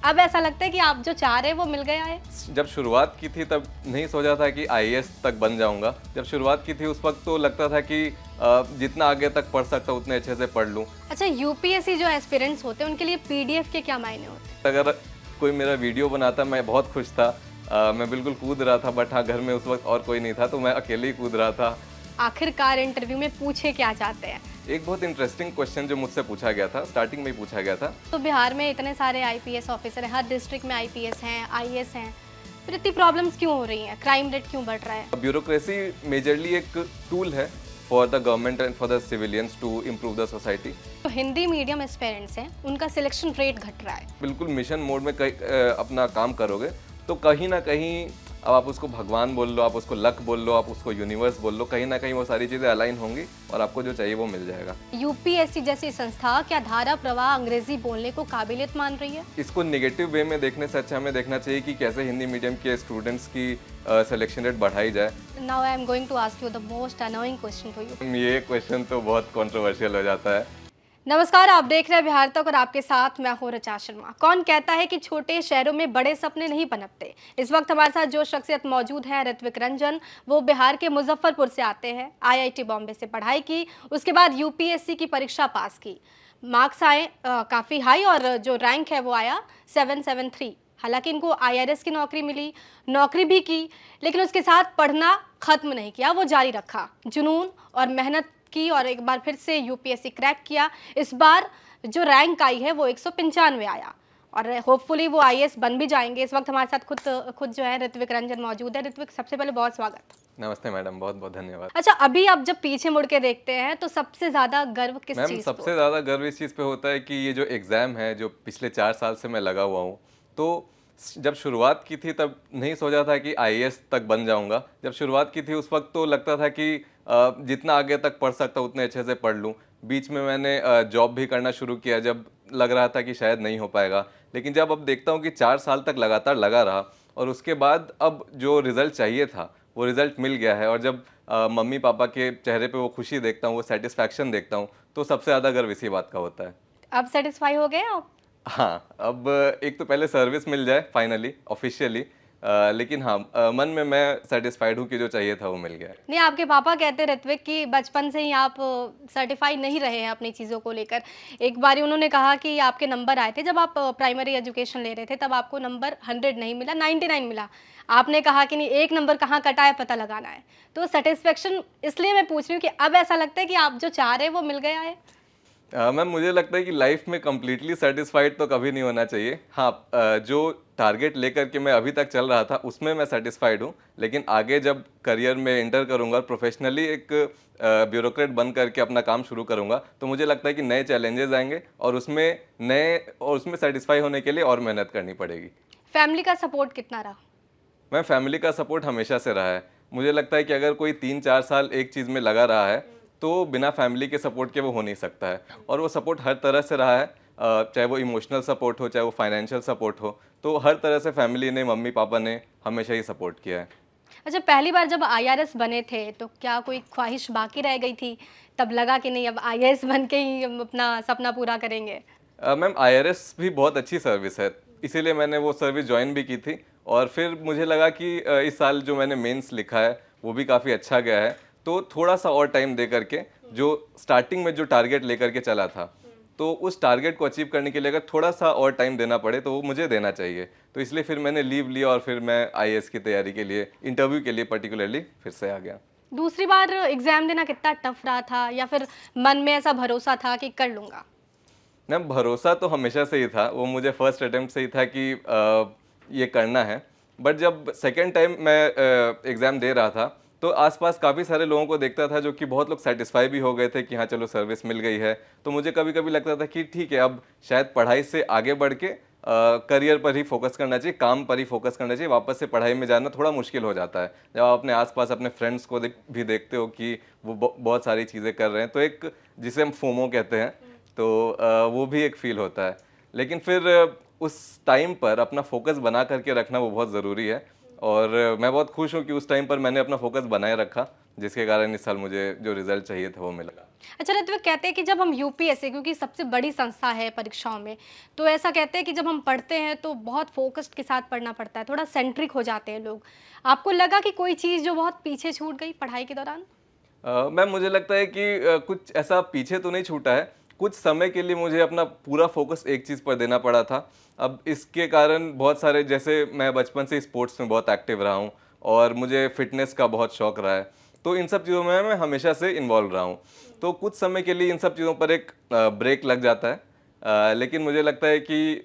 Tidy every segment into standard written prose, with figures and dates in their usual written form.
अब ऐसा लगता है कि आप जो चाह रहे हैं वो मिल गया है? जब शुरुआत की थी तब नहीं सोचा था कि आईएएस तक बन जाऊंगा। जब शुरुआत की थी उस वक्त तो लगता था कि जितना आगे तक पढ़ सकता उतने अच्छे से पढ़ लूं। अच्छा, यूपीएससी जो एस्पिरेंट्स होते हैं उनके लिए पीडीएफ के क्या मायने होते हैं? अगर कोई मेरा वीडियो बनाता मैं बहुत खुश था। मैं बिल्कुल कूद रहा था, बट हाँ, घर में उस वक्त और कोई नहीं था तो मैं अकेले ही कूद रहा था। आखिरकार इंटरव्यू में पूछे क्या चाहते हैं? एक बहुत इंटरेस्टिंग क्वेश्चन जो मुझसे पूछा गया था, स्टार्टिंग में ही पूछा गया था। तो बिहार में इतने सारे आईपीएस ऑफिसर हैं, हर डिस्ट्रिक्ट में आईपीएस हैं, आईएएस हैं, फिर इतनी प्रॉब्लम्स क्यों हो रही हैं? क्राइम रेट क्यों बढ़ रहा है? ब्यूरोक्रेसी मेजरली एक टूल है for the government and for the civilians to improve the society. तो हिंदी मीडियम एस्पिरेंट्स हैं, उनका सिलेक्शन रेट घट रहा है। बिल्कुल मिशन मोड में अपना काम करोगे तो कहीं ना कहीं, अब आप उसको भगवान बोल लो, आप उसको लक बोल लो, आप उसको यूनिवर्स बोल लो, कहीं ना कहीं वो सारी चीज़ें अलाइन होंगी और आपको जो चाहिए वो मिल जाएगा। यूपीएससी जैसी संस्था क्या धारा प्रवाह अंग्रेजी बोलने को काबिलियत मान रही है? इसको नेगेटिव वे में देखने से अच्छा हमें देखना चाहिए कि कैसे हिंदी मीडियम के स्टूडेंट्स की सिलेक्शन रेट बढ़ाई जाए। Now I am going to ask you the most annoying question for you. ये क्वेश्चन तो बहुत कंट्रोवर्शियल हो जाता है। नमस्कार, आप देख रहे हैं बिहार तक और आपके साथ मैं हूं ऋचा शर्मा। कौन कहता है कि छोटे शहरों में बड़े सपने नहीं पनपते? इस वक्त हमारे साथ जो शख्सियत मौजूद है, ऋत्विक रंजन। वो बिहार के मुजफ्फरपुर से आते हैं, आईआईटी बॉम्बे से पढ़ाई की, उसके बाद यूपीएससी की परीक्षा पास की, मार्क्स आए काफ़ी हाई और जो रैंक है वो आया 773। हालांकि इनको आईआरएस की नौकरी मिली, नौकरी भी की, लेकिन उसके साथ पढ़ना खत्म नहीं किया, वो जारी रखा, जुनून और मेहनत की और एक बार फिर से यूपीएससी क्रैक किया। इस बार जो रैंक आई है वो 195 आया और होपफुली वो आईएएस बन भी जाएंगे। इस वक्त हमारे साथ खुद जो है ऋत्विक रंजन मौजूद है। ऋत्विक, सबसे पहले बहुत स्वागत। नमस्ते मैडम, बहुत बहुत धन्यवाद। अच्छा, अभी आप जब पीछे मुड़ के देखते हैं तो सबसे ज्यादा गर्व किस मैम, चीज सबसे को? ज़्यादा गर्व इस चीज़ पे होता है कि ये जो एग्ज़ाम है, जो पिछले 4 साल से मैं लगा हुआ हूँ, तो जब शुरुआत की थी तब नहीं सोचा था कि आईएएस तक बन जाऊंगा। जब शुरुआत की थी उस वक्त तो लगता था कि जितना आगे तक पढ़ सकता उतने अच्छे से पढ़ लूँ। बीच में मैंने जॉब भी करना शुरू किया जब लग रहा था कि शायद नहीं हो पाएगा, लेकिन जब अब देखता हूँ कि 4 साल तक लगातार लगा रहा और उसके बाद अब जो रिज़ल्ट चाहिए था वो रिज़ल्ट मिल गया है, और जब मम्मी पापा के चेहरे पे वो खुशी देखता हूँ, वो सेटिस्फैक्शन देखता हूँ, तो सबसे ज़्यादा गर्व इसी बात का होता है। अब सेटिस्फाई हो गए आप? हाँ, अब एक तो पहले सर्विस मिल जाए फाइनली, ऑफिशियली, लेकिन हाँ, मन में मैं सेटिस्फाइड हूँ कि जो चाहिए था वो मिल गया है। नहीं, आपके पापा कहते ऋत्विक कि बचपन से ही आप सर्टिफाई नहीं रहे हैं अपनी चीज़ों को लेकर। एक बारी उन्होंने कहा कि आपके नंबर आए थे जब आप प्राइमरी एजुकेशन ले रहे थे, तब आपको नंबर 100 नहीं मिला, 99 मिला। आपने कहा कि नहीं, एक नंबर कहाँ कटा है पता लगाना है। तो सेटिस्फेक्शन इसलिए मैं पूछ रही हूँ कि अब ऐसा लगता है कि आप जो चाह रहे हैं वो मिल गया है? मैम, मुझे लगता है कि लाइफ में कम्प्लीटली सेटिस्फाइड तो कभी नहीं होना चाहिए। हाँ, जो टारगेट लेकर के मैं अभी तक चल रहा था उसमें मैं सेटिस्फाइड हूँ, लेकिन आगे जब करियर में एंटर करूँगा, प्रोफेशनली एक ब्यूरोक्रेट बन करके अपना काम शुरू करूँगा, तो मुझे लगता है कि नए चैलेंजेस आएंगे और उसमें सेटिस्फाई होने के लिए और मेहनत करनी पड़ेगी। फैमिली का सपोर्ट कितना रहा? मैम, फैमिली का सपोर्ट हमेशा से रहा है। मुझे लगता है कि अगर कोई 3-4 साल एक चीज़ में लगा रहा है तो बिना फैमिली के सपोर्ट के वो हो नहीं सकता है, और वो सपोर्ट हर तरह से रहा है। चाहे वो इमोशनल सपोर्ट हो, चाहे वो फाइनेंशियल सपोर्ट हो, तो हर तरह से फैमिली ने, मम्मी पापा ने हमेशा ही सपोर्ट किया है। अच्छा, पहली बार जब आईआरएस बने थे तो क्या कोई ख्वाहिश बाकी रह गई थी? तब लगा कि नहीं, अब आईएएस बन के ही हम अपना सपना पूरा करेंगे? मैम, आईआरएस भी बहुत अच्छी सर्विस है, इसीलिए मैंने वो सर्विस ज्वाइन भी की थी, और फिर मुझे लगा कि इस साल जो मैंने मेंस लिखा है वो भी काफ़ी अच्छा गया है, तो थोड़ा सा और टाइम दे करके, जो स्टार्टिंग में जो टारगेट लेकर के चला था, तो उस टारगेट को अचीव करने के लिए अगर थोड़ा सा और टाइम देना पड़े तो वो मुझे देना चाहिए। तो इसलिए फिर मैंने लीव लिया और फिर मैं आईएएस की तैयारी के लिए, इंटरव्यू के लिए पर्टिकुलरली फिर से आ गया। दूसरी बार एग्जाम देना कितना टफ रहा था, या फिर मन में ऐसा भरोसा था कि कर लूंगा? ना, भरोसा तो हमेशा से ही था, वो मुझे फर्स्ट अटेम्प्ट से ही था कि ये करना है। बट जब सेकेंड टाइम मैं एग्ज़ाम दे रहा था तो आसपास काफ़ी सारे लोगों को देखता था जो कि बहुत लोग सेटिस्फाई भी हो गए थे कि हाँ चलो सर्विस मिल गई है। तो मुझे कभी कभी लगता था कि ठीक है, अब शायद पढ़ाई से आगे बढ़ के करियर पर ही फोकस करना चाहिए, काम पर ही फोकस करना चाहिए। वापस से पढ़ाई में जाना थोड़ा मुश्किल हो जाता है जब आप अपने आसपास अपने फ्रेंड्स को भी देखते हो कि वो बहुत सारी चीज़ें कर रहे हैं, तो एक जिसे हम फोमो कहते हैं, तो वो भी एक फील होता है। लेकिन फिर उस टाइम पर अपना फोकस बना करके रखना वो बहुत ज़रूरी है, और मैं बहुत खुश हूँ कि उस टाइम पर मैंने अपना फोकस बनाए रखा जिसके कारण इस साल मुझे जो रिजल्ट चाहिए था वो मिला। अच्छा ऋत्विक, कहते हैं कि जब हम यूपीएससी, क्योंकि सबसे बड़ी संस्था है परीक्षाओं में, तो ऐसा कहते हैं कि जब हम पढ़ते हैं तो बहुत फोकस्ड के साथ पढ़ना पड़ता है, थोड़ा सेंट्रिक हो जाते हैं लोग। आपको लगा कि कोई चीज़ जो बहुत पीछे छूट गई पढ़ाई के दौरान? मैम मुझे लगता है कि कुछ ऐसा पीछे तो नहीं छूटा है। कुछ समय के लिए मुझे अपना पूरा फ़ोकस एक चीज़ पर देना पड़ा था। अब इसके कारण बहुत सारे, जैसे मैं बचपन से स्पोर्ट्स में बहुत एक्टिव रहा हूँ और मुझे फ़िटनेस का बहुत शौक रहा है। तो इन सब चीज़ों में मैं हमेशा से इन्वॉल्व रहा हूँ। तो कुछ समय के लिए इन सब चीज़ों पर एक ब्रेक लग जाता है। लेकिन मुझे लगता है कि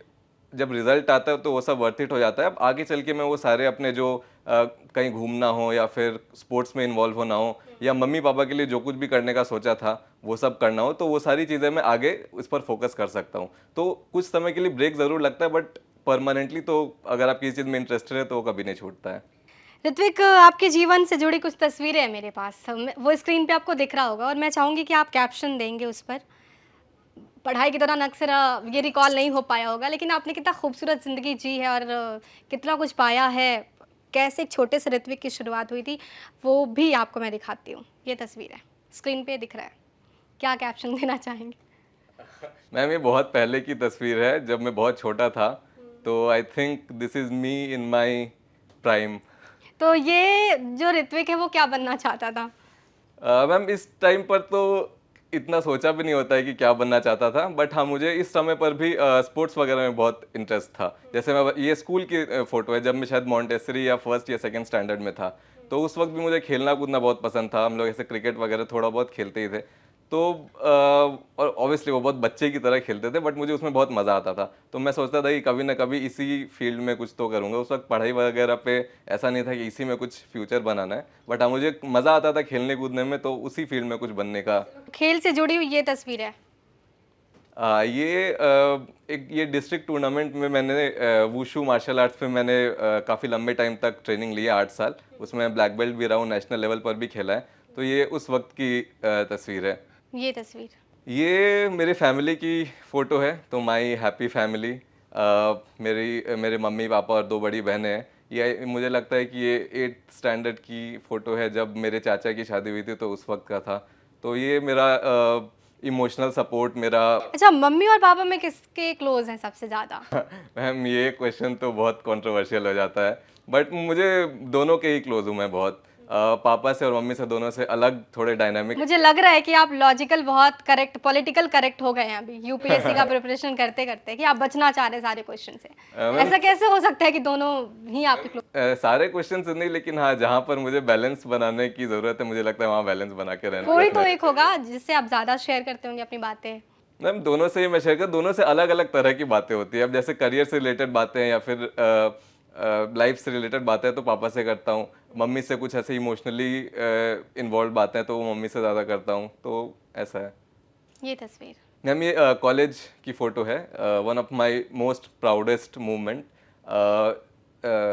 जब रिजल्ट आता है तो वो सब वर्थ इट हो जाता है। अब आगे चल के मैं वो सारे अपने जो कहीं घूमना हो या फिर स्पोर्ट्स में इन्वॉल्व होना हो या मम्मी पापा के लिए जो कुछ भी करने का सोचा था वो सब करना हो, तो वो सारी चीज़ें मैं आगे उस पर फोकस कर सकता हूँ। तो कुछ समय के लिए ब्रेक ज़रूर लगता है, बट परमानेंटली तो अगर आप किसी चीज़ में इंटरेस्टेड है तो वो कभी नहीं छूटता है। ऋत्विक, आपके जीवन से जुड़ी कुछ तस्वीरें हैं मेरे पास, वो स्क्रीन पे आपको दिख रहा होगा और मैं चाहूँगी कि आप कैप्शन देंगे उस पर। पढ़ाई के दौरान अक्सर ये रिकॉल नहीं हो पाया होगा, लेकिन आपने कितना खूबसूरत ज़िंदगी जी है और कितना कुछ पाया है। कैसे एक छोटे से ऋत्विक की शुरुआत हुई थी, वो भी आपको मैं दिखाती हूँ। ये तस्वीर है, स्क्रीन पे दिख रहा है। क्या कैप्शन देना चाहेंगे? मैम ये बहुत पहले की तस्वीर है, जब मैं बहुत छोटा था। तो I think this is me in my prime. तो ये जो ऋत्विक है वो क्या बनना चाहता था? मैम इस टाइम पर तो इतना सोचा भी नहीं होता है कि क्या बनना चाहता था, बट हाँ मुझे इस समय पर भी स्पोर्ट्स वगैरह में बहुत इंटरेस्ट था। जैसे मैं, ये स्कूल की फ़ोटो है जब मैं शायद मॉन्टेसरी या फर्स्ट या सेकंड स्टैंडर्ड में था। तो उस वक्त भी मुझे खेलना कूदना बहुत पसंद था। हम लोग ऐसे क्रिकेट वगैरह थोड़ा बहुत खेलते ही थे। तो और ऑब्वियसली वो बहुत बच्चे की तरह खेलते थे, बट मुझे उसमें बहुत मज़ा आता था। तो मैं सोचता था कि कभी ना कभी इसी फील्ड में कुछ तो करूँगा। उस वक्त पढ़ाई वगैरह पे ऐसा नहीं था कि इसी में कुछ फ्यूचर बनाना है, बट हाँ मुझे मज़ा आता था खेलने कूदने में, तो उसी फील्ड में कुछ बनने का। खेल से जुड़ी हुई ये तस्वीर है। एक ये डिस्ट्रिक्ट टूर्नामेंट में मैंने वुशु मार्शल आर्ट्स में मैंने काफ़ी लंबे टाइम तक ट्रेनिंग ली है, 8 साल। उसमें ब्लैक बेल्ट भी रहा हूँ, नेशनल लेवल पर भी खेला है। तो ये उस वक्त की तस्वीर है। ये तस्वीर। ये मेरी फैमिली की फ़ोटो है, तो माई हैप्पी फैमिली। मेरे मम्मी पापा और 2 बड़ी बहनें हैं। ये मुझे लगता है कि ये 8th स्टैंडर्ड की फ़ोटो है, जब मेरे चाचा की शादी हुई थी तो उस वक्त का था। तो ये मेरा इमोशनल सपोर्ट मेरा। अच्छा, मम्मी और पापा में किसके क्लोज़ हैं सबसे ज़्यादा? मैम ये क्वेश्चन तो बहुत कंट्रोवर्शियल हो जाता है, बट मुझे दोनों के ही क्लोज हूँ मैं बहुत। पापा से और मम्मी से, दोनों से अलग थोड़े डायनामिक। मुझे लग रहा है कि आप लॉजिकल बहुत करेक्ट, पॉलिटिकल करेक्ट हो गए हैं अभी यूपीएससी का प्रिपरेशन करते-करते, कि आप बचना चाह रहे हैं सारे क्वेश्चन से। मैम ऐसा कैसे हो सकता है कि दोनों ही आपके क्लोज? सारे क्वेश्चन नहीं, लेकिन हाँ जहाँ पर मुझे बैलेंस बनाने की ज़रूरत है, मुझे लगता है वहाँ बैलेंस बना के रहना कोई रखना तो है। एक होगा जिससे आप ज़्यादा शेयर करते होंगे अपनी बातें। मैम दोनों से ही मैं शेयर कर, दोनों से अलग अलग तरह की बातें होती है। अब जैसे करियर से रिलेटेड बातें या फिर लाइफ से रिलेटेड बातें तो पापा से करता हूँ। मम्मी से कुछ ऐसे इमोशनली इन्वॉल्व बातें हैं तो वो मम्मी से ज़्यादा करता हूँ, तो ऐसा है। ये तस्वीर। मैम ये कॉलेज की फ़ोटो है। One of my most proudest movement.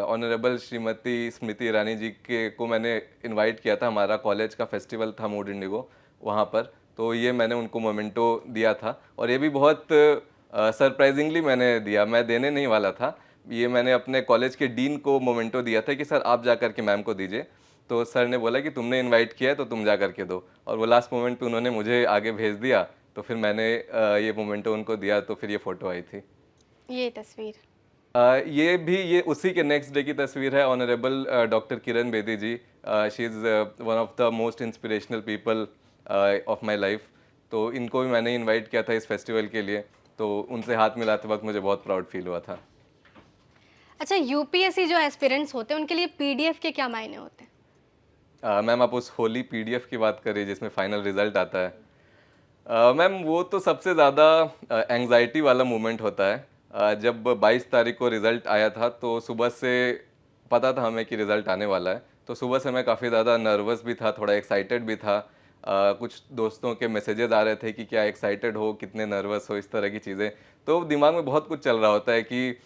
Honourable Shrimati Smriti Irani ji के को मैंने इनवाइट किया था, हमारा कॉलेज का फेस्टिवल था मूड इंडिगो, वहाँ पर। तो ये मैंने उनको मोमेंटो दिया था, और ये भी बहुत सरप्राइजिंगली मैंने दिया, मैं देने नहीं वाला था। ये मैंने अपने कॉलेज के डीन को मोमेंटो दिया था कि सर आप जा कर के मैम को दीजिए। तो सर ने बोला कि तुमने इनवाइट किया है तो तुम जा करके दो, और वो लास्ट मोमेंट पे उन्होंने मुझे आगे भेज दिया। तो फिर मैंने ये मोमेंटो उनको दिया, तो फिर ये फ़ोटो आई थी। ये तस्वीर। ये उसी के नेक्स्ट डे की तस्वीर है। Honourable doctor Kiran Bedi ji, she is one of the most inspirational people of my life. तो इनको भी मैंने इनवाइट किया था इस फेस्टिवल के लिए, तो उनसे हाथ मिलाते वक्त मुझे बहुत प्राउड फील हुआ था। अच्छा, यूपीएससी जो एस्पिरेंट्स होते हैं उनके लिए पीडीएफ के क्या मायने होते हैं? मैम आप उस होली पीडीएफ की बात करिए जिसमें फाइनल रिजल्ट आता है। मैम वो तो सबसे ज़्यादा एंग्जाइटी वाला मोमेंट होता है। जब 22 तारीख को रिज़ल्ट आया था तो सुबह से पता था हमें कि रिज़ल्ट आने वाला है। तो सुबह से मैं काफ़ी ज़्यादा नर्वस भी था, थोड़ा एक्साइटेड भी था। कुछ दोस्तों के मैसेजेस आ रहे थे कि क्या एक्साइटेड हो, कितने नर्वस हो, इस तरह की चीज़ें। तो दिमाग में बहुत कुछ चल रहा होता है कि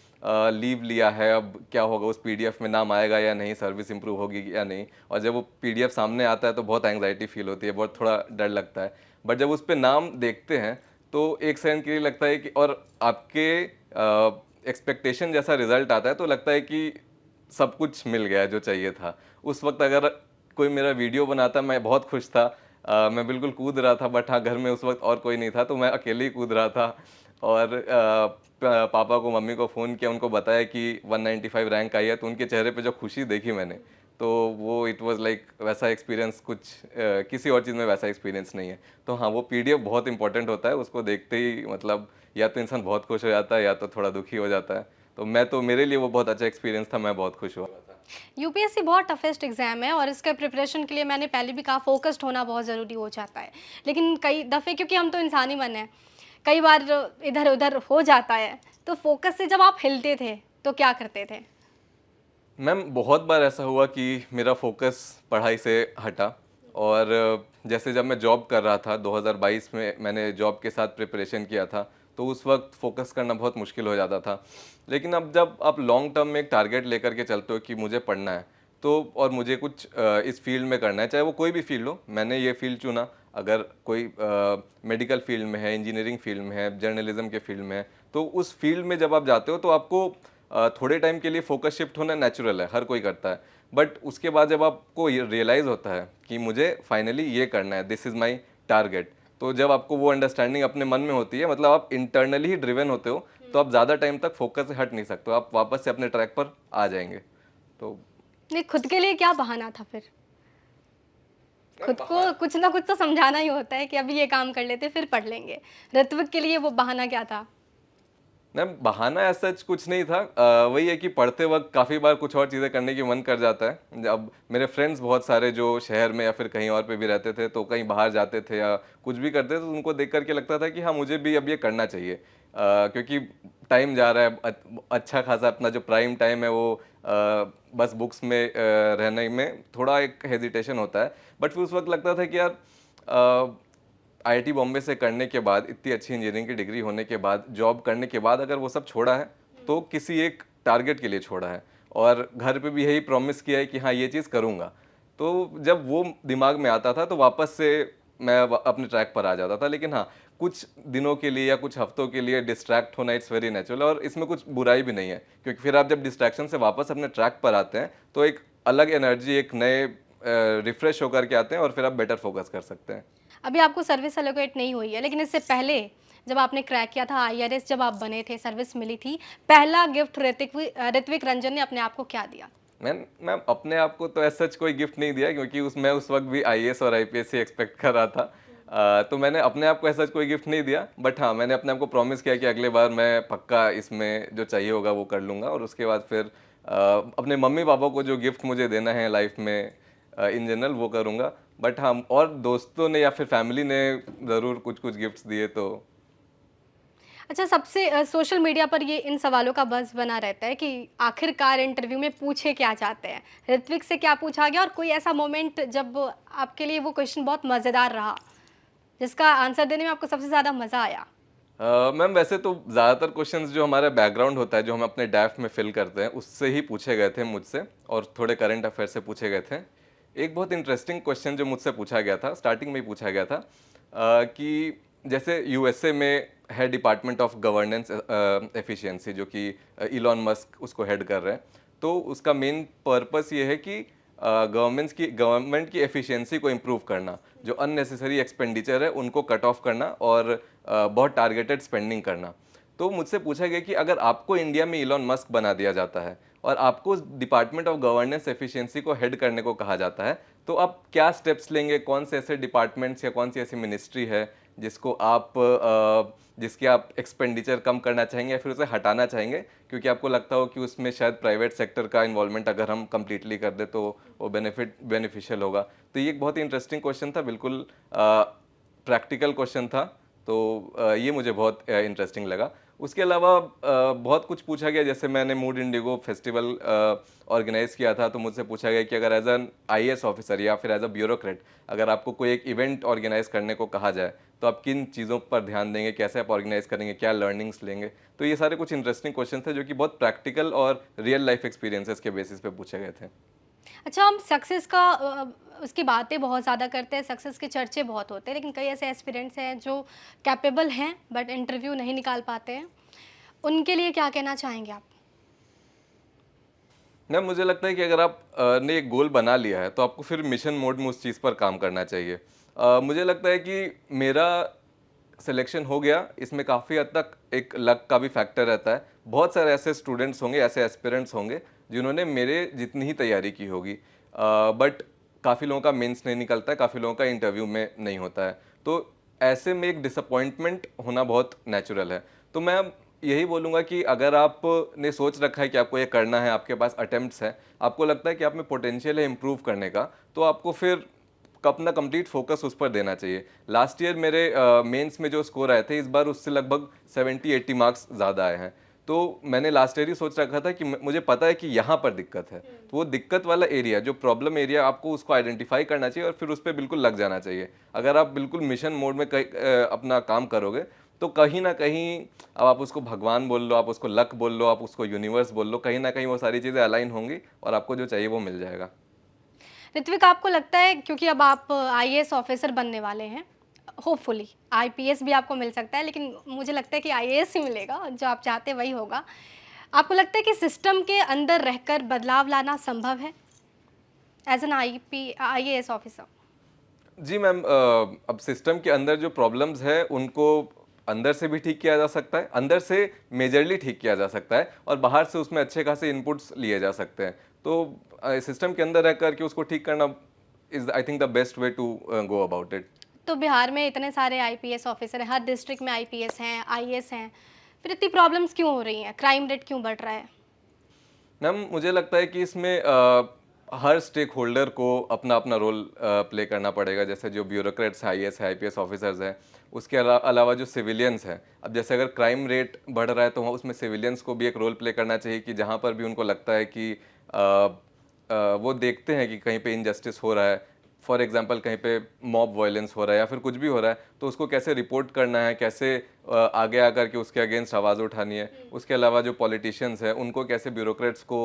लीव लिया है, अब क्या होगा, उस पीडीएफ में नाम आएगा या नहीं, सर्विस इंप्रूव होगी या नहीं। और जब वो पीडीएफ सामने आता है तो बहुत एंग्जाइटी फील होती है, बहुत थोड़ा डर लगता है। बट जब उस पे नाम देखते हैं तो एक सेकंड के लिए लगता है कि, और आपके एक्सपेक्टेशन जैसा रिजल्ट आता है तो लगता है कि सब कुछ मिल गया जो चाहिए था। उस वक्त अगर कोई मेरा वीडियो बनाता मैं बहुत खुश था। मैं बिल्कुल कूद रहा था, बट हाँ घर में उस वक्त और कोई नहीं था तो मैं अकेले ही कूद रहा था। और पापा को मम्मी को फ़ोन किया, उनको बताया कि 195 रैंक आई है, तो उनके चेहरे पे जो खुशी देखी मैंने, तो वो इट वाज लाइक वैसा एक्सपीरियंस कुछ किसी और चीज़ में वैसा एक्सपीरियंस नहीं है। तो हाँ, वो पीडीएफ बहुत इंपॉर्टेंट होता है, उसको देखते ही मतलब या तो इंसान बहुत खुश हो जाता है या तो थोड़ा दुखी हो जाता है। तो मैं तो मेरे लिए वो बहुत अच्छा एक्सपीरियंस था, मैं बहुत खुश हुआ था। यूपीएससी बहुत टफेस्ट एग्जाम है और इसके प्रिपरेशन के लिए मैंने पहले भी कहा फोकस्ड होना बहुत ज़रूरी हो जाता है। लेकिन कई दफ़े क्योंकि हम तो इंसान ही बने हैं, कई बार इधर उधर हो जाता है। तो फोकस से जब आप हिलते थे तो क्या करते थे? मैम बहुत बार ऐसा हुआ कि मेरा फोकस पढ़ाई से हटा। और जैसे जब मैं जॉब कर रहा था 2022 में, मैंने जॉब के साथ प्रिपरेशन किया था, तो उस वक्त फोकस करना बहुत मुश्किल हो जाता था। लेकिन अब जब आप लॉन्ग टर्म में एक टारगेट लेकर के चलते हो कि मुझे पढ़ना है, तो और मुझे कुछ इस फील्ड में करना है, चाहे वो कोई भी फील्ड हो, मैंने ये फील्ड चुना। अगर कोई मेडिकल फील्ड में है, इंजीनियरिंग फील्ड में है, जर्नलिज्म के फील्ड में है, तो उस फील्ड में जब आप जाते हो तो आपको थोड़े टाइम के लिए फोकस शिफ्ट होना नेचुरल है, हर कोई करता है। बट उसके बाद जब आपको ये रियलाइज़ होता है कि मुझे फाइनली ये करना है, दिस इज़ माई टारगेट, तो जब आपको वो अंडरस्टैंडिंग अपने मन में होती है, मतलब आप इंटरनली ही ड्रिवन होते हो, तो आप ज़्यादा टाइम तक फोकस से हट नहीं सकते हो, आप वापस से अपने ट्रैक पर आ जाएंगे। तो नहीं, खुद के लिए क्या बहाना था फिर? खुद को कुछ ना कुछ तो समझाना ही होता है कि अभी ये काम कर लेते फिर पढ़ लेंगे। ऋत्विक के लिए वो बहाना क्या था? मैम बहाना ऐसा सच कुछ नहीं था। वही है कि पढ़ते वक्त काफ़ी बार कुछ और चीज़ें करने की मन कर जाता है। अब मेरे फ्रेंड्स बहुत सारे जो शहर में या फिर कहीं और पे भी रहते थे, तो कहीं बाहर जाते थे या कुछ भी करते थे, तो उनको देख करके लगता था कि हाँ मुझे भी अब ये करना चाहिए। क्योंकि टाइम जा रहा है, अच्छा खासा अपना जो प्राइम टाइम है वो बस बुक्स में रहने में थोड़ा एक हेजिटेशन होता है। बट फिर उस वक्त लगता था कि यार आईआईटी बॉम्बे से करने के बाद, इतनी अच्छी इंजीनियरिंग की डिग्री होने के बाद, जॉब करने के बाद अगर वो सब छोड़ा है तो किसी एक टारगेट के लिए छोड़ा है, और घर पे भी यही प्रॉमिस किया है कि हाँ ये चीज़ करूँगा। तो जब वो दिमाग में आता था तो वापस से मैं अपने ट्रैक पर आ जाता था। लेकिन हाँ, कुछ दिनों के लिए या कुछ हफ्तों के लिए डिस्ट्रैक्ट होना इट्स वेरी नेचुरल, और इसमें कुछ बुराई भी नहीं है, क्योंकि फिर आप जब डिस्ट्रैक्शन से वापस अपने ट्रैक पर आते हैं तो एक अलग एनर्जी, एक नए रिफ्रेश होकर के आते हैं और फिर आप बेटर फोकस कर सकते हैं। अभी आपको सर्विस एलोकेट नहीं हुई है, लेकिन इससे पहले जब आपने क्रैक किया था आईआरएस, जब आप बने थे, सर्विस मिली थी, पहला गिफ्ट ऋत्विक रंजन ने अपने आप को क्या दिया? मैम मैम अपने आप को तो ऐसा सच कोई गिफ्ट नहीं दिया, क्योंकि मैं उस वक्त भी आईएएस और आईपीएस ही एक्सपेक्ट कर रहा था। तो मैंने अपने आप को ऐसा कोई गिफ्ट नहीं दिया, बट हाँ मैंने अपने आप को प्रॉमिस किया कि अगले बार मैं पक्का इसमें जो चाहिए होगा वो कर लूँगा। और उसके बाद फिर अपने मम्मी पापा को जो गिफ्ट मुझे देना है लाइफ में इन जनरल वो करूँगा। बट हाँ, और दोस्तों ने या फिर फैमिली ने ज़रूर कुछ कुछ गिफ्ट्स दिए। तो अच्छा, सबसे सोशल मीडिया पर ये इन सवालों का बज़ बना रहता है कि आखिरकार इंटरव्यू में पूछे क्या चाहते हैं? ऋत्विक से क्या पूछा गया और कोई ऐसा मोमेंट जब आपके लिए वो क्वेश्चन बहुत मज़ेदार रहा, जिसका आंसर देने में आपको सबसे ज़्यादा मज़ा आया? मैम वैसे तो ज़्यादातर क्वेश्चंस जो हमारा बैकग्राउंड होता है, जो हम अपने डैफ में फिल करते हैं, उससे ही पूछे गए थे मुझसे, और थोड़े करंट अफेयर से पूछे गए थे। एक बहुत इंटरेस्टिंग क्वेश्चन जो मुझसे पूछा गया था, स्टार्टिंग में ही पूछा गया था, कि जैसे यूएसए में है डिपार्टमेंट ऑफ गवर्नेंस एफिशिएंसी, जो कि इलॉन मस्क उसको हेड कर रहे हैं। तो उसका मेन पर्पस ये है कि गवर्नमेंट की एफिशिएंसी को इम्प्रूव करना, जो अननेसेसरी एक्सपेंडिचर है उनको कट ऑफ करना, और बहुत टारगेटेड स्पेंडिंग करना। तो मुझसे पूछा गया कि अगर आपको इंडिया में इलॉन मस्क बना दिया जाता है और आपको डिपार्टमेंट ऑफ गवर्नेंस एफिशिएंसी को हेड करने को कहा जाता है, तो आप क्या स्टेप्स लेंगे, कौन से ऐसे डिपार्टमेंट्स या कौन सी ऐसी मिनिस्ट्री है जिसको आप जिसके आप एक्सपेंडिचर कम करना चाहेंगे या फिर उसे हटाना चाहेंगे, क्योंकि आपको लगता हो कि उसमें शायद प्राइवेट सेक्टर का इन्वॉल्वमेंट अगर हम कंप्लीटली कर दे तो वो बेनिफिशियल होगा। तो ये एक बहुत ही इंटरेस्टिंग क्वेश्चन था, बिल्कुल प्रैक्टिकल क्वेश्चन था। तो ये मुझे बहुत इंटरेस्टिंग लगा। उसके अलावा बहुत कुछ पूछा गया, जैसे मैंने मूड इंडिगो फेस्टिवल ऑर्गेनाइज किया था, तो मुझसे पूछा गया कि अगर एज एन आईएएस ऑफिसर या फिर एज अ ब्यूरोक्रेट अगर आपको कोई एक इवेंट ऑर्गेनाइज करने को कहा जाए, तो आप किन चीज़ों पर ध्यान देंगे, कैसे आप ऑर्गेनाइज करेंगे, क्या लर्निंग्स लेंगे। तो ये सारे कुछ इंटरेस्टिंग क्वेश्चन थे जो कि बहुत प्रैक्टिकल और रियल लाइफ एक्सपीरियंसेस के बेसिस पे पूछे गए थे। अच्छा, हम सक्सेस का उसकी बातें बहुत ज़्यादा करते हैं, सक्सेस के चर्चे बहुत होते हैं, लेकिन कई ऐसे एस्पिरेंट्स हैं जो कैपेबल हैं बट इंटरव्यू नहीं निकाल पाते हैं। उनके लिए क्या कहना चाहेंगे आप? ना मुझे लगता है कि अगर आप ने एक गोल बना लिया है तो आपको फिर मिशन मोड में उस चीज़ पर काम करना चाहिए। मुझे लगता है कि मेरा सिलेक्शन हो गया, इसमें काफ़ी हद तक एक लक का भी फैक्टर रहता है। बहुत सारे ऐसे स्टूडेंट्स होंगे, ऐसे एस्पिरेंट्स होंगे जिन्होंने मेरे जितनी ही तैयारी की होगी, बट काफ़ी लोगों का मेंस नहीं निकलता है, काफ़ी लोगों का इंटरव्यू में नहीं होता है। तो ऐसे में एक डिसअपॉइंटमेंट होना बहुत नेचुरल है। तो मैं यही बोलूँगा कि अगर आपने सोच रखा है कि आपको ये करना है, आपके पास अटेम्प्ट्स हैं, आपको लगता है कि आप में पोटेंशियल है इम्प्रूव करने का, तो आपको फिर अपना कंप्लीट फोकस उस पर देना चाहिए। लास्ट ईयर मेरे मेंस में जो स्कोर आए थे, इस बार उससे लगभग 70-80 मार्क्स ज़्यादा आए हैं। तो मैंने लास्ट ईयर ही सोच रखा था कि मुझे पता है कि यहाँ पर दिक्कत है, तो वो दिक्कत वाला एरिया, जो प्रॉब्लम एरिया, आपको उसको आइडेंटिफाई करना चाहिए और फिर उस पर बिल्कुल लग जाना चाहिए। अगर आप बिल्कुल मिशन मोड में अपना काम करोगे, तो कहीं ना कहीं, अब आप उसको भगवान बोल लो, आप उसको लक बोल लो, आप उसको यूनिवर्स बोल लो, कहीं ना कहीं वो सारी चीज़ें अलाइन होंगी और आपको जो चाहिए वो मिल जाएगा। ऋत्विक, आपको लगता है क्योंकि अब आप आईएएस ऑफिसर बनने वाले हैं, होपफुली आईपीएस भी आपको मिल सकता है, लेकिन मुझे लगता है कि आईएएस ही मिलेगा, जो आप चाहते हैं वही होगा। आपको लगता है कि सिस्टम के अंदर रहकर बदलाव लाना संभव है एज एन आईएएस ऑफिसर? जी मैम, अब सिस्टम के अंदर जो प्रॉब्लम्स है उनको अंदर से भी ठीक किया जा सकता है, अंदर से मेजरली ठीक किया जा सकता है और बाहर से उसमें अच्छे खासे इनपुट्स लिए जा सकते हैं। तो सिस्टम के अंदर रह करके उसको ठीक करना is I think the best way to go about it. तो बिहार में इतने सारे आईपीएस ऑफिसर हैं, हर डिस्ट्रिक्ट में आईपीएस हैं, आईएएस हैं, फिर इतनी प्रॉब्लम्स क्यों हो रही हैं? क्राइम रेट क्यों बढ़ रहा है? मैम मुझे लगता है कि इसमें हर स्टेक होल्डर को अपना अपना रोल प्ले करना पड़ेगा। जैसे जो ब्यूरोक्रेट्स हैं, आईएएस है, आईपीएस ऑफिसर्स हैं, उसके अलावा जो सिविलियंस हैं, अब जैसे अगर क्राइम रेट बढ़ रहा है तो वहाँ उसमें सिविलियंस को भी एक रोल प्ले करना चाहिए कि जहाँ पर भी उनको लगता है कि वो देखते हैं कि कहीं पे इनजस्टिस हो रहा है, फॉर एग्जांपल कहीं पे मॉब वायलेंस हो रहा है या फिर कुछ भी हो रहा है, तो उसको कैसे रिपोर्ट करना है, कैसे आगे आकर के उसके अगेंस्ट आवाज़ उठानी है। उसके अलावा जो पॉलिटिशियंस हैं उनको कैसे ब्यूरोक्रेट्स को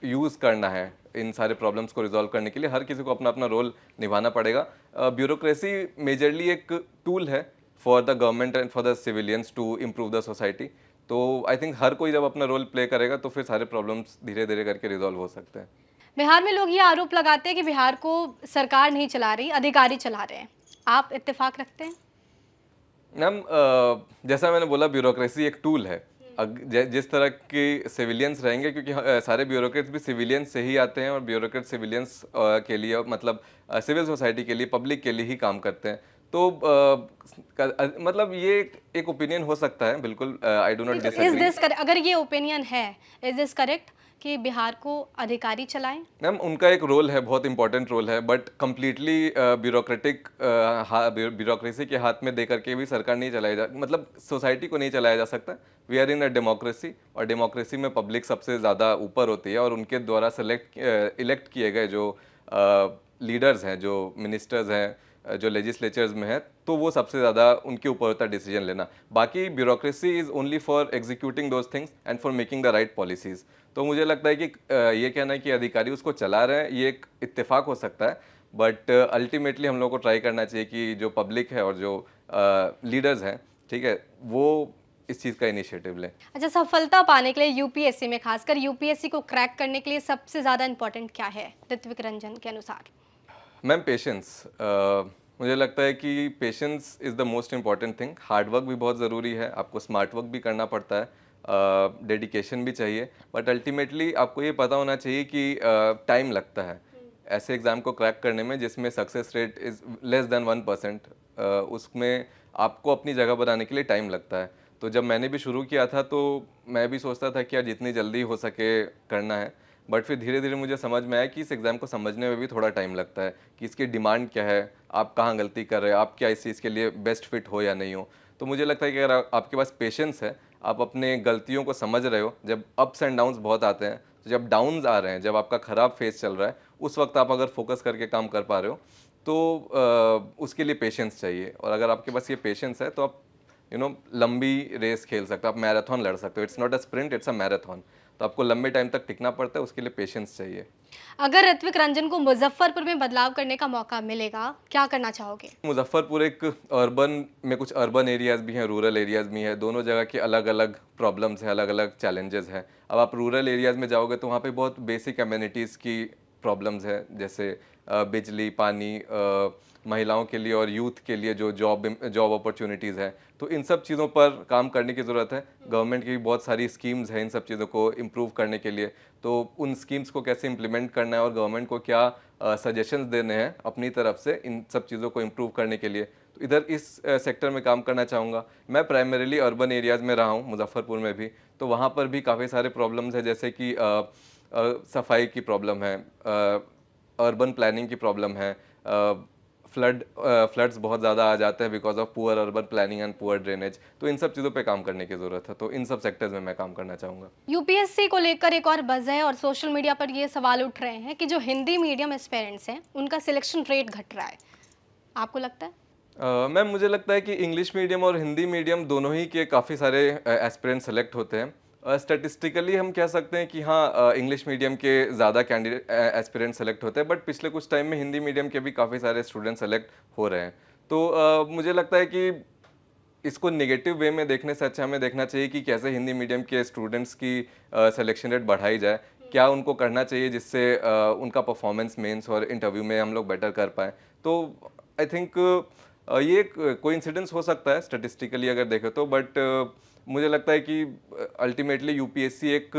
यूज़ करना है इन सारे प्रॉब्लम्स को रिजॉल्व करने के लिए, हर किसी को अपना अपना रोल निभाना पड़ेगा। ब्यूरोक्रेसी मेजरली एक टूल है for the government and for the civilians to improve the society. तो आई थिंक हर कोई जब अपना रोल प्ले करेगा तो फिर सारे प्रॉब्लम्स धीरे धीरे करके रिजॉल्व हो सकते हैं। बिहार में लोग ये आरोप लगाते हैं कि बिहार को सरकार नहीं चला रही, अधिकारी चला रहे हैं। आप इत्तेफाक रखते हैं? मैम, जैसा मैंने बोला, ब्यूरोक्रेसी एक टूल है। जिस तरह के सिविलियंस रहेंगे, क्योंकि सारे ब्यूरोक्रेट्स भी सिविलियंस से ही आते हैं और ब्यूरोक्रेट सिविलियंस के लिए, मतलब सिविल सोसाइटी के लिए, पब्लिक के लिए ही काम करते हैं। तो मतलब ये एक ओपिनियन हो सकता है, बिल्कुल आई डू नहीं, नॉट तो डिसएग्री। अगर ये ओपिनियन है, इज दिस करेक्ट कि बिहार को अधिकारी चलाएं? मैम उनका एक रोल है, बहुत इंपॉर्टेंट रोल है, बट कम्प्लीटली ब्यूरोक्रेटिक ब्यूरोक्रेसी के हाथ में दे करके भी सरकार नहीं चलाई जा, मतलब सोसाइटी को नहीं चलाया जा सकता। We are in a democracy और डेमोक्रेसी में पब्लिक सबसे ज़्यादा ऊपर होती है और उनके द्वारा इलेक्ट किए गए जो लीडर्स हैं, जो मिनिस्टर्स हैं, जो लेजिस्लेचर्स में है, तो वो सबसे ज़्यादा उनके ऊपर होता है डिसीजन लेना। बाकी bureaucracy is only for executing those things and for making the right policies. तो मुझे लगता है कि ये कहना है कि अधिकारी उसको चला रहे हैं, ये एक इत्तेफाक हो सकता है, बट अल्टीमेटली हम लोग को ट्राई करना चाहिए कि जो पब्लिक है और जो लीडर्स हैं, ठीक है, वो इस चीज़ का इनिशिएटिव लें। अच्छा, सफलता पाने के लिए यूपीएससी में, खासकर यूपीएससी को क्रैक करने के लिए सबसे ज़्यादा इंपॉर्टेंट क्या है ऋत्विक रंजन के अनुसार? मैम पेशेंस, मुझे लगता है कि patience is the most important thing. Hard work भी बहुत ज़रूरी है, आपको स्मार्ट वर्क भी करना पड़ता है, डेडिकेशन भी चाहिए, बट अल्टीमेटली आपको ये पता होना चाहिए कि टाइम लगता है ऐसे एग्ज़ाम को क्रैक करने में जिसमें success rate is less than 1%। उसमें आपको अपनी जगह बनाने के लिए टाइम लगता है। तो जब मैंने भी शुरू किया था तो मैं भी सोचता था कि यार जितनी जल्दी हो सके करना है, बट फिर धीरे धीरे मुझे समझ में आया कि इस एग्ज़ाम को समझने में भी थोड़ा टाइम लगता है कि इसकी डिमांड क्या है, आप कहाँ गलती कर रहे हो, आप क्या इस चीज़ के लिए बेस्ट फिट हो या नहीं हो। तो मुझे लगता है कि अगर आपके पास पेशेंस है, आप अपने गलतियों को समझ रहे हो, जब अप्स एंड डाउन्स बहुत आते हैं, तो जब डाउन्स आ रहे हैं, जब आपका ख़राब फेज चल रहा है, उस वक्त आप अगर फोकस करके काम कर पा रहे हो, तो उसके लिए पेशेंस चाहिए। और अगर आपके पास ये पेशेंस है तो आप लंबी रेस खेल सकते हो, आप मैराथन लड़ सकते हो। It's not a sprint, it's a marathon. तो आपको लंबे टाइम तक टिकना पड़ता है, उसके लिए पेशेंस चाहिए। अगर ऋत्विक रंजन को मुजफ्फरपुर में बदलाव करने का मौका मिलेगा, क्या करना चाहोगे? मुजफ्फरपुर एक अर्बन में, कुछ अर्बन एरियाज़ भी हैं, रूरल एरियाज़ भी हैं, दोनों जगह के अलग अलग प्रॉब्लम्स हैं, अलग अलग चैलेंजेस हैं। अब आप रूरल एरियाज़ में जाओगे तो वहाँ पे बहुत बेसिक अम्यूनिटीज़ की प्रॉब्लम्स हैं, जैसे बिजली, पानी, महिलाओं के लिए और यूथ के लिए जो जॉब अपॉर्चुनिटीज़ हैं, तो इन सब चीज़ों पर काम करने की ज़रूरत है। गवर्नमेंट की भी बहुत सारी स्कीम्स हैं इन सब चीज़ों को इम्प्रूव करने के लिए, तो उन स्कीम्स को कैसे इम्प्लीमेंट करना है और गवर्नमेंट को क्या सजेशंस देने हैं अपनी तरफ से इन सब चीज़ों को इम्प्रूव करने के लिए, तो इधर इस सेक्टर में काम करना चाहूँगा। मैं प्राइमरीली अर्बन एरियाज़ में रहा हूँ, मुजफ्फरपुर में भी, तो वहाँ पर भी काफ़ी सारे प्रॉब्लम्स हैं, जैसे कि सफाई की प्रॉब्लम है, अर्बन प्लानिंग की प्रॉब्लम है, फ्लड्स बहुत ज़्यादा आ जाते हैं because of poor urban planning and poor drainage, तो इन सब चीज़ों पे काम करने की ज़रूरत है, तो इन सब सेक्टर्स में मैं काम करना चाहूँगा। यूपीएससी को लेकर एक और बज़ है और सोशल मीडिया पर ये सवाल उठ रहे हैं कि जो हिंदी मीडियम एस्पिरेंट्स हैं उनका सिलेक्शन रेट घट रहा है, आपको लगता है? मैम, मुझे लगता है कि इंग्लिश मीडियम और हिंदी मीडियम दोनों ही के काफ़ी सारे एस्पिरेंट सेलेक्ट होते हैं। स्टैटिस्टिकली हम कह सकते हैं कि हाँ, इंग्लिश मीडियम के ज़्यादा कैंडिडेट एस्पिरेंट सेलेक्ट होते हैं, बट पिछले कुछ टाइम में हिंदी मीडियम के भी काफ़ी सारे स्टूडेंट सेलेक्ट हो रहे हैं। तो मुझे लगता है कि इसको नेगेटिव वे में देखने से अच्छा हमें देखना चाहिए कि कैसे हिंदी मीडियम के स्टूडेंट्स की सिलेक्शन रेट बढ़ाई जाए, क्या उनको करना चाहिए जिससे उनका परफॉर्मेंस मेंस और इंटरव्यू में हम लोग बेटर कर पाएँ। तो आई थिंक ये एक कोइंसिडेंस हो सकता है स्टैटिस्टिकली अगर देखें तो, बट मुझे लगता है कि अल्टीमेटली यूपीएससी एक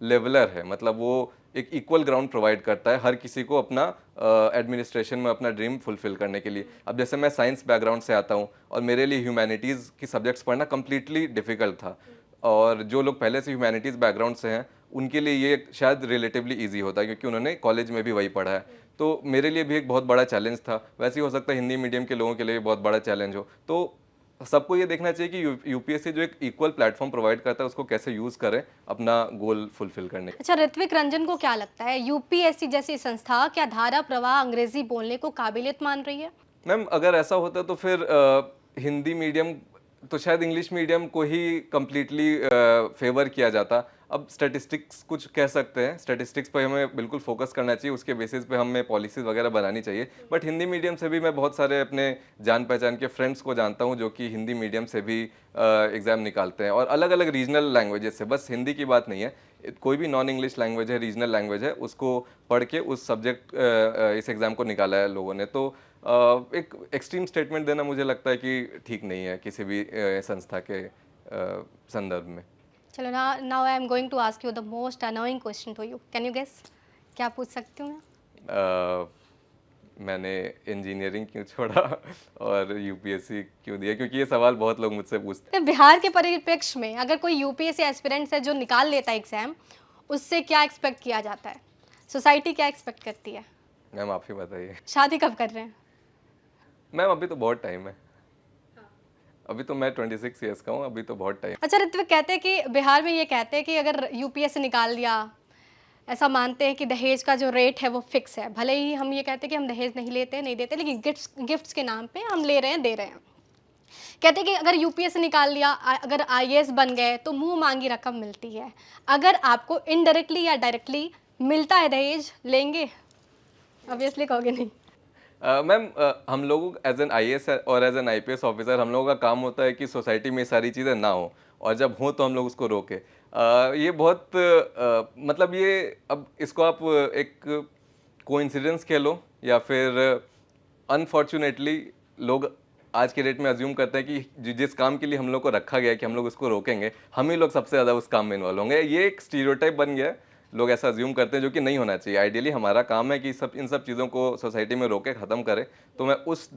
लेवलर है, मतलब वो एक इक्वल ग्राउंड प्रोवाइड करता है हर किसी को अपना एडमिनिस्ट्रेशन में अपना ड्रीम फुलफिल करने के लिए। अब जैसे मैं साइंस बैकग्राउंड से आता हूँ और मेरे लिए ह्यूमैनिटीज़ की सब्जेक्ट्स पढ़ना कम्प्लीटली डिफ़िकल्ट था, और जो लोग पहले से ह्यूमैनिटीज़ बैकग्राउंड से हैं उनके लिए ये शायद रिलेटिवली ईजी होता है क्योंकि उन्होंने कॉलेज में भी वही पढ़ा है। तो मेरे लिए भी एक बहुत बड़ा चैलेंज था, वैसे ही हो सकता है हिंदी मीडियम के लोगों के लिए भी बहुत बड़ा चैलेंज हो। तो सबको ये देखना चाहिए कि यूपीएससी जो एक इक्वल प्लेटफॉर्म प्रोवाइड करता है उसको कैसे यूज़ करें अपना गोल फुलफिल करने। अच्छा, ऋत्विक रंजन को क्या लगता है, यूपीएससी जैसी संस्था क्या धारा प्रवाह अंग्रेजी बोलने को काबिलियत मान रही है? मैम, अगर ऐसा होता तो फिर हिंदी मीडियम तो शायद इंग्लिश मीडियम को ही कम्प्लीटली फेवर किया जाता। अब स्टैटिस्टिक्स कुछ कह सकते हैं, स्टैटिस्टिक्स पे हमें बिल्कुल फोकस करना चाहिए, उसके बेसिस पे हमें पॉलिसीज़ वगैरह बनानी चाहिए। बट हिंदी मीडियम से भी मैं बहुत सारे अपने जान पहचान के फ्रेंड्स को जानता हूँ जो कि हिंदी मीडियम से भी एग्ज़ाम निकालते हैं, और अलग अलग रीजनल लैंग्वेजेस से, बस हिंदी की बात नहीं है, कोई भी नॉन इंग्लिश लैंग्वेज है, रीजनल लैंग्वेज है, उसको पढ़ के उस सब्जेक्ट इस एग्ज़ाम को निकाला है लोगों ने। तो एक एक्सट्रीम स्टेटमेंट देना मुझे लगता है कि ठीक नहीं है किसी भी संस्था के संदर्भ में। चलो ना, now I am going to ask you the most annoying question to you, can you guess क्या पूछ सकती हूँ मैं? अ, मैंने इंजीनियरिंग क्यों छोड़ा और यूपीएससी क्यों दिया, क्योंकि ये सवाल बहुत लोग मुझसे पूछते तो बिहार के परिप्रेक्ष्य में अगर कोई यूपीएससी एस्पिरेंट्स है जो निकाल लेता है एग्जाम, उससे क्या एक्सपेक्ट किया जाता है? सोसाइटी क्या एक्सपेक्ट करती है? हैं। मैम, आप ही बताइए। शादी कब कर रहे हैं? मैम, अभी तो बहुत टाइम है, अभी तो मैं 26 ईयर्स का हूँ, अभी तो बहुत टाइम। अच्छा, ऋत्विक कहते हैं कि बिहार में ये कहते हैं कि अगर यूपीएससी निकाल लिया, ऐसा मानते हैं कि दहेज का जो रेट है वो फिक्स है, भले ही हम ये कहते हैं कि हम दहेज नहीं लेते नहीं देते, लेकिन गिफ्ट्स के नाम पे हम ले रहे हैं दे रहे हैं। कहते हैं कि अगर यूपीएससी निकाल लिया, अगर आईएएस बन गए तो मुंह मांगी रकम मिलती है। अगर आपको इनडायरेक्टली या डायरेक्टली मिलता है दहेज, लेंगे? ऑब्वियसली कहोगे नहीं। मैम, हम लोग एज एन आईएएस और एज एन आईपीएस ऑफिसर हम लोगों का काम होता है कि सोसाइटी में ये सारी चीज़ें ना हो, और जब हो तो हम लोग उसको रोके। ये बहुत मतलब ये, अब इसको आप एक कोइंसिडेंस कह लो या फिर अनफॉर्चुनेटली लोग आज के डेट में अज्यूम करते हैं कि जिस काम के लिए हम लोग को रखा गया है कि हम लोग उसको रोकेंगे, हम ही लोग सबसे ज़्यादा उस काम में इन्वॉल्व होंगे। ये एक स्टीरियोटाइप बन गया है, लोग ऐसा अज्यूम करते हैं, जो कि नहीं होना चाहिए। आइडियली हमारा काम है कि इन सब चीज़ों को सोसाइटी में रोके ख़त्म करें। तो मैं उस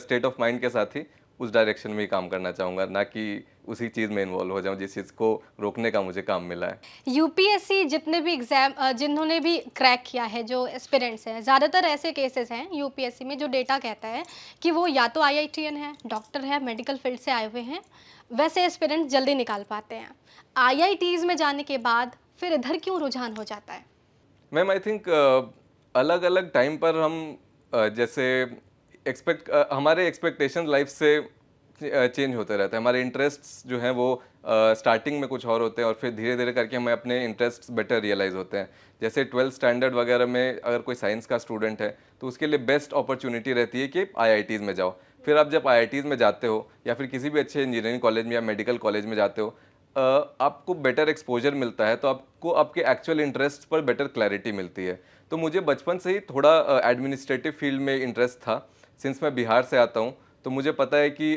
स्टेट ऑफ माइंड के साथ ही उस डायरेक्शन में ही काम करना चाहूँगा, ना कि उसी चीज़ में इन्वॉल्व हो जाऊँ जिस चीज़ को रोकने का मुझे काम मिला है। यूपीएससी जितने भी एग्जाम जिन्होंने भी क्रैक किया है, जो एस्पिरेंट्स हैं, ज़्यादातर ऐसे केसेस हैं यूपीएससी में जो डेटा कहता है कि वो या तो आईआईटीएन है, डॉक्टर है, मेडिकल फील्ड से आए हुए हैं, वैसे एस्पिरेंट्स जल्दी निकाल पाते हैं। आईआईटीज़ में जाने के बाद फिर इधर क्यों रुझान हो जाता है? मैम, आई थिंक अलग अलग टाइम पर हम जैसे हमारे एक्सपेक्टेशन लाइफ से चेंज होते रहता है। हमारे इंटरेस्ट्स जो हैं वो स्टार्टिंग में कुछ और होते हैं और फिर धीरे धीरे करके हमें अपने इंटरेस्ट्स बेटर रियलाइज़ होते हैं। जैसे 12th स्टैंडर्ड वगैरह में अगर कोई साइंस का स्टूडेंट है तो उसके लिए बेस्ट अपॉर्चुनिटी रहती है कि आईआईटीज़ में जाओ। फिर आप जब आईआईटीज़ में जाते हो या फिर किसी भी अच्छे इंजीनियरिंग कॉलेज में या मेडिकल कॉलेज में जाते हो, आपको बेटर एक्सपोजर मिलता है, तो आपको आपके एक्चुअल इंटरेस्ट पर बेटर क्लैरिटी मिलती है। तो मुझे बचपन से ही थोड़ा एडमिनिस्ट्रेटिव फील्ड में इंटरेस्ट था। सिंस मैं बिहार से आता हूँ तो मुझे पता है कि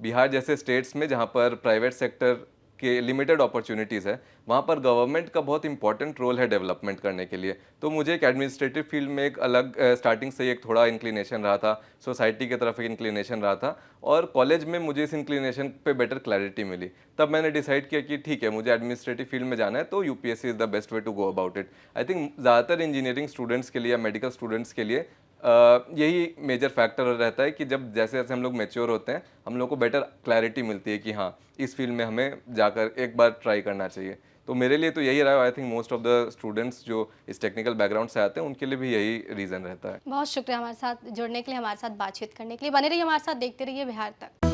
बिहार जैसे स्टेट्स में जहाँ पर प्राइवेट सेक्टर के लिमिटेड अपॉर्चुनिटीज़ है, वहाँ पर गवर्नमेंट का बहुत इंपॉर्टेंट रोल है डेवलपमेंट करने के लिए। तो मुझे एक एडमिनिस्ट्रेटिव फील्ड में एक अलग स्टार्टिंग से ही एक थोड़ा इंक्लिनेशन रहा था, सोसाइटी की तरफ एक इंक्लिनेशन रहा था और कॉलेज में मुझे इस इंक्लिनेशन पे बेटर क्लैरिटी मिली। तब मैंने डिसाइड किया कि ठीक है, मुझे एडमिनिस्ट्रेटिव फील्ड में जाना है तो UPSC is the best way to go about it. I think ज़्यादातर इंजीनियरिंग स्टूडेंट्स के लिए या मेडिकल स्टूडेंट्स के लिए यही मेजर फैक्टर रहता है कि जब जैसे जैसे हम लोग मैच्योर होते हैं, हम लोग को बेटर क्लैरिटी मिलती है कि हाँ, इस फील्ड में हमें जाकर एक बार ट्राई करना चाहिए। तो मेरे लिए तो यही रहा। I think most of the students जो इस टेक्निकल बैकग्राउंड से आते हैं उनके लिए भी यही रीज़न रहता है। बहुत शुक्रिया हमारे साथ जुड़ने के लिए, हमारे साथ बातचीत करने के लिए। बने रहिए हमारे साथ, देखते रहिए बिहार तक।